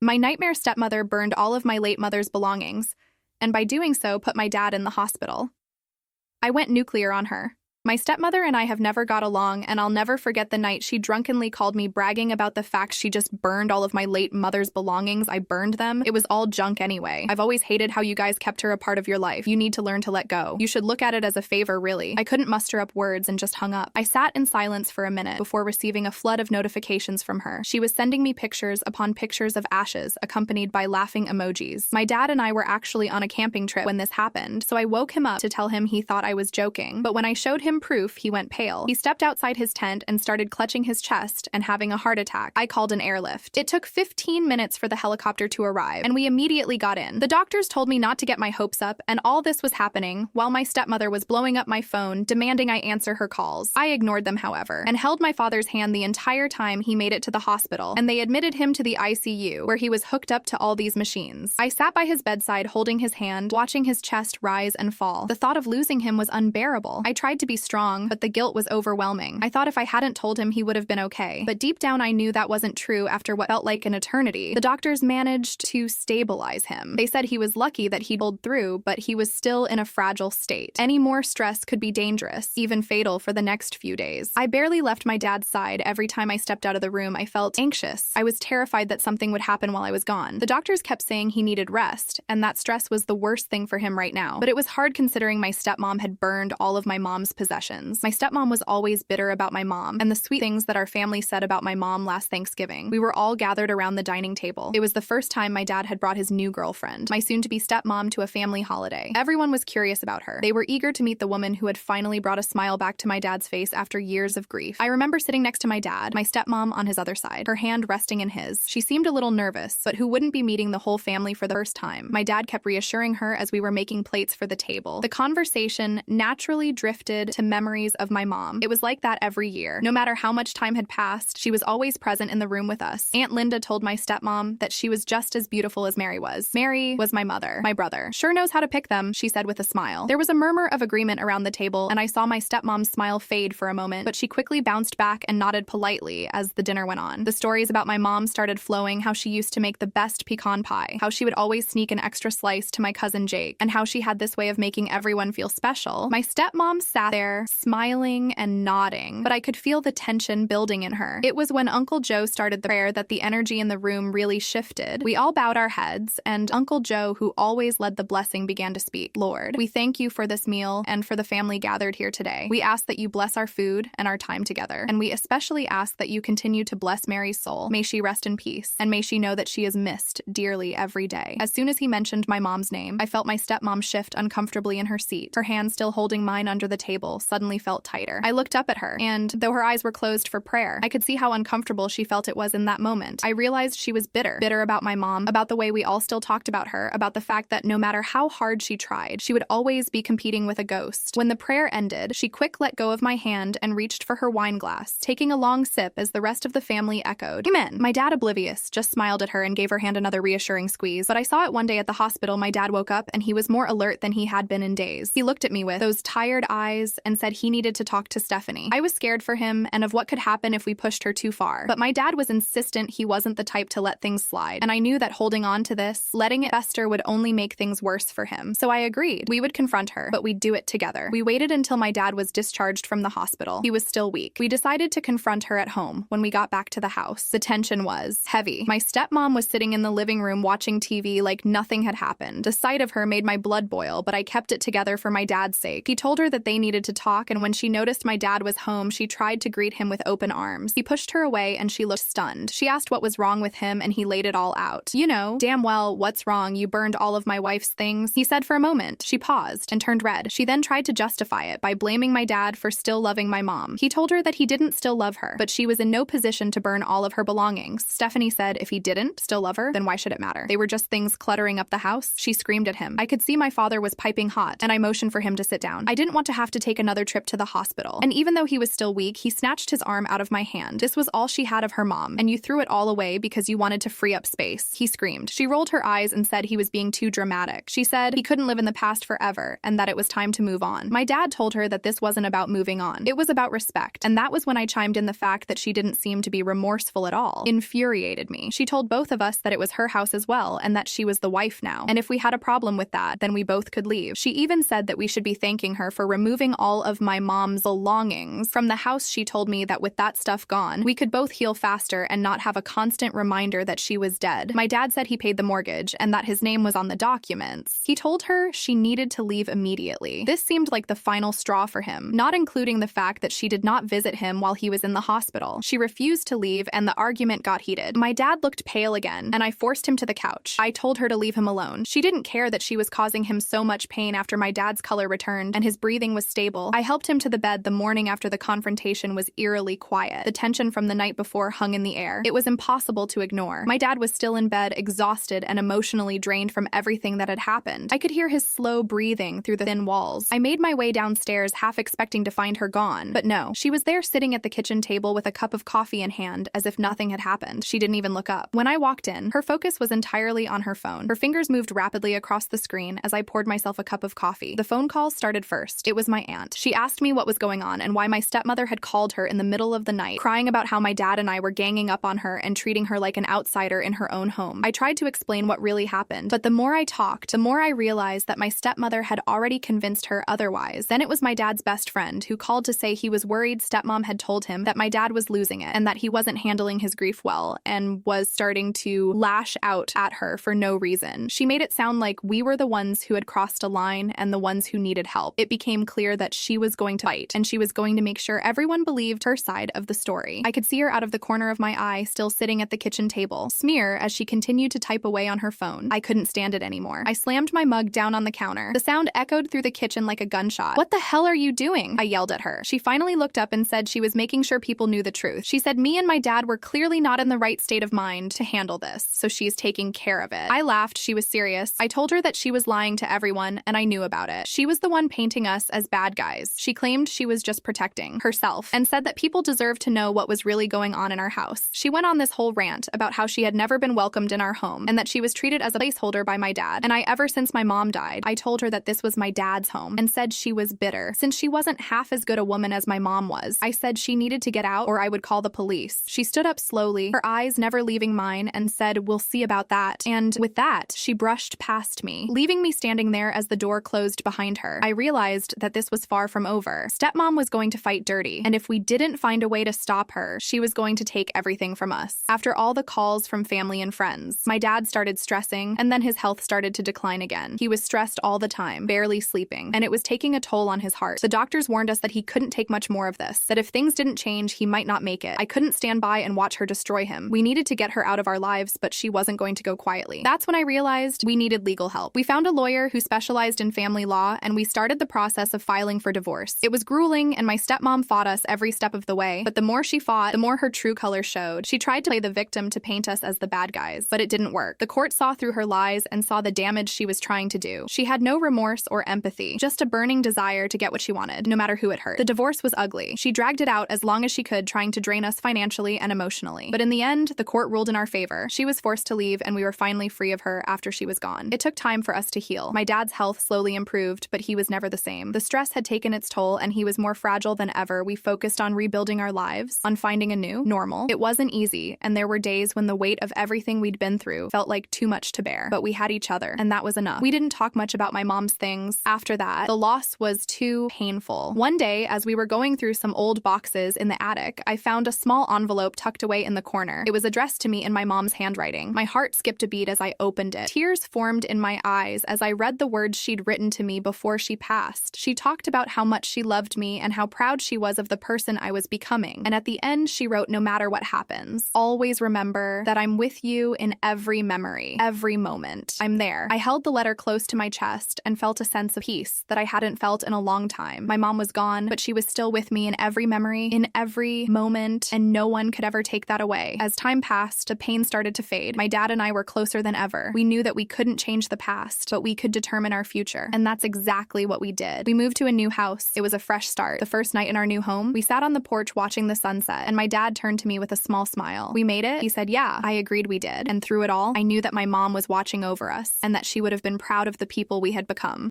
My nightmare stepmother burned all of my late mother's belongings, and by doing so put my dad in the hospital. I went nuclear on her. My stepmother and I have never got along, and I'll never forget the night she drunkenly called me bragging about the fact she just burned all of my late mother's belongings. I burned them. It was all junk anyway. I've always hated how you guys kept her a part of your life. You need to learn to let go. You should look at it as a favor, really. I couldn't muster up words and just hung up. I sat in silence for a minute before receiving a flood of notifications from her. She was sending me pictures upon pictures of ashes, accompanied by laughing emojis. My dad and I were actually on a camping trip when this happened, so I woke him up to tell him he thought I was joking. But when I showed him proof, he went pale. He stepped outside his tent and started clutching his chest and having a heart attack. I called an airlift. It took 15 minutes for the helicopter to arrive, and we immediately got in. The doctors told me not to get my hopes up, and all this was happening while my stepmother was blowing up my phone, demanding I answer her calls. I ignored them, however, and held my father's hand the entire time he made it to the hospital, and they admitted him to the ICU, where he was hooked up to all these machines. I sat by his bedside holding his hand, watching his chest rise and fall. The thought of losing him was unbearable. I tried to be strong, but the guilt was overwhelming. I thought if I hadn't told him, he would have been okay. But deep down, I knew that wasn't true after what felt like an eternity. The doctors managed to stabilize him. They said he was lucky that he pulled through, but he was still in a fragile state. Any more stress could be dangerous, even fatal for the next few days. I barely left my dad's side. Every time I stepped out of the room, I felt anxious. I was terrified that something would happen while I was gone. The doctors kept saying he needed rest, and that stress was the worst thing for him right now. But it was hard considering my stepmom had burned all of my mom's possessions. My stepmom was always bitter about my mom and the sweet things that our family said about my mom last Thanksgiving. We were all gathered around the dining table. It was the first time my dad had brought his new girlfriend, my soon-to-be stepmom, to a family holiday. Everyone was curious about her. They were eager to meet the woman who had finally brought a smile back to my dad's face after years of grief. I remember sitting next to my dad, my stepmom on his other side, her hand resting in his. She seemed a little nervous, but who wouldn't be meeting the whole family for the first time? My dad kept reassuring her as we were making plates for the table. The conversation naturally drifted to memories of my mom. It was like that every year. No matter how much time had passed, she was always present in the room with us. Aunt Linda told my stepmom that she was just as beautiful as Mary was. Mary was my mother. My brother sure knows how to pick them, she said with a smile. There was a murmur of agreement around the table, and I saw my stepmom's smile fade for a moment, but she quickly bounced back and nodded politely as the dinner went on. The stories about my mom started flowing, how she used to make the best pecan pie, how she would always sneak an extra slice to my cousin Jake, and how she had this way of making everyone feel special. My stepmom sat there, smiling and nodding, but I could feel the tension building in her. It was when Uncle Joe started the prayer that the energy in the room really shifted. We all bowed our heads, and Uncle Joe, who always led the blessing, began to speak. Lord, we thank you for this meal and for the family gathered here today. We ask that you bless our food and our time together, and we especially ask that you continue to bless Mary's soul. May she rest in peace, and may she know that she is missed dearly every day. As soon as he mentioned my mom's name, I felt my stepmom shift uncomfortably in her seat. Her hand still holding mine under the table suddenly felt tighter. I looked up at her, and though her eyes were closed for prayer, I could see how uncomfortable she felt it was in that moment. I realized she was bitter about my mom, about the way we all still talked about her, about the fact that no matter how hard she tried, she would always be competing with a ghost. When the prayer ended, she quick let go of my hand and reached for her wine glass, taking a long sip as the rest of the family echoed, "Amen." My dad, oblivious, just smiled at her and gave her hand another reassuring squeeze. But I saw it one day at the hospital. My dad woke up and he was more alert than he had been in days. He looked at me with those tired eyes and said he needed to talk to Stephanie. I was scared for him and of what could happen if we pushed her too far. But my dad was insistent he wasn't the type to let things slide. And I knew that holding on to this, letting it fester, would only make things worse for him. So I agreed. We would confront her, but we'd do it together. We waited until my dad was discharged from the hospital. He was still weak. We decided to confront her at home when we got back to the house. The tension was heavy. My stepmom was sitting in the living room watching TV like nothing had happened. The sight of her made my blood boil, but I kept it together for my dad's sake. He told her that they needed to talk, and when she noticed my dad was home, she tried to greet him with open arms. He pushed her away and she looked stunned. She asked what was wrong with him, and he laid it all out. "You know, damn well, what's wrong? You burned all of my wife's things," he said for a moment. She paused and turned red. She then tried to justify it by blaming my dad for still loving my mom. He told her that he didn't still love her, but she was in no position to burn all of her belongings. Stephanie said if he didn't still love her, then why should it matter? They were just things cluttering up the house. She screamed at him. I could see my father was piping hot, and I motioned for him to sit down. I didn't want to have to take take another trip to the hospital. And even though he was still weak, he snatched his arm out of my hand. This was all she had of her mom, and you threw it all away because you wanted to free up space, he screamed. She rolled her eyes and said he was being too dramatic. She said he couldn't live in the past forever and that it was time to move on. My dad told her that this wasn't about moving on. It was about respect. And that was when I chimed in the fact that she didn't seem to be remorseful at all. Infuriated me. She told both of us that it was her house as well and that she was the wife now. And if we had a problem with that, then we both could leave. She even said that we should be thanking her for removing all of my mom's belongings from the house. She told me that with that stuff gone, we could both heal faster and not have a constant reminder that she was dead. My dad said he paid the mortgage and that his name was on the documents. He told her she needed to leave immediately. This seemed like the final straw for him, not including the fact that she did not visit him while he was in the hospital. She refused to leave and the argument got heated. My dad looked pale again and I forced him to the couch. I told her to leave him alone. She didn't care that she was causing him so much pain after my dad's color returned and his breathing was stable. I helped him to the bed the morning after the confrontation was eerily quiet. The tension from the night before hung in the air. It was impossible to ignore. My dad was still in bed, exhausted and emotionally drained from everything that had happened. I could hear his slow breathing through the thin walls. I made my way downstairs, half expecting to find her gone. But no, she was there sitting at the kitchen table with a cup of coffee in hand, as if nothing had happened. She didn't even look up. When I walked in, her focus was entirely on her phone. Her fingers moved rapidly across the screen as I poured myself a cup of coffee. The phone call started first. It was my aunt. She asked me what was going on and why my stepmother had called her in the middle of the night, crying about how my dad and I were ganging up on her and treating her like an outsider in her own home. I tried to explain what really happened, but the more I talked, the more I realized that my stepmother had already convinced her otherwise. Then it was my dad's best friend who called to say he was worried stepmom had told him that my dad was losing it and that he wasn't handling his grief well and was starting to lash out at her for no reason. She made it sound like we were the ones who had crossed a line and the ones who needed help. It became clear that she was going to fight and she was going to make sure everyone believed her side of the story. I could see her out of the corner of my eye, still sitting at the kitchen table, smear as she continued to type away on her phone. I couldn't stand it anymore. I slammed my mug down on the counter. The sound echoed through the kitchen like a gunshot. "What the hell are you doing?" I yelled at her. She finally looked up and said she was making sure people knew the truth. She said me and my dad were clearly not in the right state of mind to handle this, so she's taking care of it. I laughed. She was serious. I told her that she was lying to everyone and I knew about it. She was the one painting us as bad guys. She claimed she was just protecting herself and said that people deserved to know what was really going on in our house. She went on this whole rant about how she had never been welcomed in our home and that she was treated as a placeholder by my dad. And ever since my mom died, I told her that this was my dad's home and said she was bitter since she wasn't half as good a woman as my mom was. I said she needed to get out or I would call the police. She stood up slowly, her eyes never leaving mine, and said, "We'll see about that." And with that, she brushed past me, leaving me standing there as the door closed behind her. I realized that this was far from over. Stepmom was going to fight dirty, and if we didn't find a way to stop her, she was going to take everything from us. After all the calls from family and friends, my dad started stressing, and then his health started to decline again. He was stressed all the time, barely sleeping, and it was taking a toll on his heart. The doctors warned us that he couldn't take much more of this, that if things didn't change, he might not make it. I couldn't stand by and watch her destroy him. We needed to get her out of our lives, but she wasn't going to go quietly. That's when I realized we needed legal help. We found a lawyer who specialized in family law, and we started the process of filing for divorce. It was grueling, and my stepmom fought us every step of the way, but the more she fought, the more her true colors showed. She tried to play the victim to paint us as the bad guys, but it didn't work. The court saw through her lies and saw the damage she was trying to do. She had no remorse or empathy, just a burning desire to get what she wanted, no matter who it hurt. The divorce was ugly. She dragged it out as long as she could, trying to drain us financially and emotionally. But in the end, the court ruled in our favor. She was forced to leave, and we were finally free of her after she was gone. It took time for us to heal. My dad's health slowly improved, but he was never the same. The stress had taken its toll, and he was more fragile than ever. We focused on rebuilding our lives, on finding a new normal. It wasn't easy, and there were days when the weight of everything we'd been through felt like too much to bear. But we had each other, and that was enough. We didn't talk much about my mom's things. After that, the loss was too painful. One day, as we were going through some old boxes in the attic, I found a small envelope tucked away in the corner. It was addressed to me in my mom's handwriting. My heart skipped a beat as I opened it. Tears formed in my eyes as I read the words she'd written to me before she passed. She talked about how much she loved me and how proud she was of the person I was becoming. And at the end, she wrote, "No matter what happens, always remember that I'm with you in every memory, every moment. I'm there." I held the letter close to my chest and felt a sense of peace that I hadn't felt in a long time. My mom was gone, but she was still with me in every memory, in every moment, and no one could ever take that away. As time passed, the pain started to fade. My dad and I were closer than ever. We knew that we couldn't change the past, but we could determine our future. And that's exactly what we did. We moved to a new new house. It was a fresh start. The first night in our new home, we sat on the porch watching the sunset, and my dad turned to me with a small smile. "We made it?" He said. "Yeah." I agreed we did. And through it all, I knew that my mom was watching over us, and that she would have been proud of the people we had become.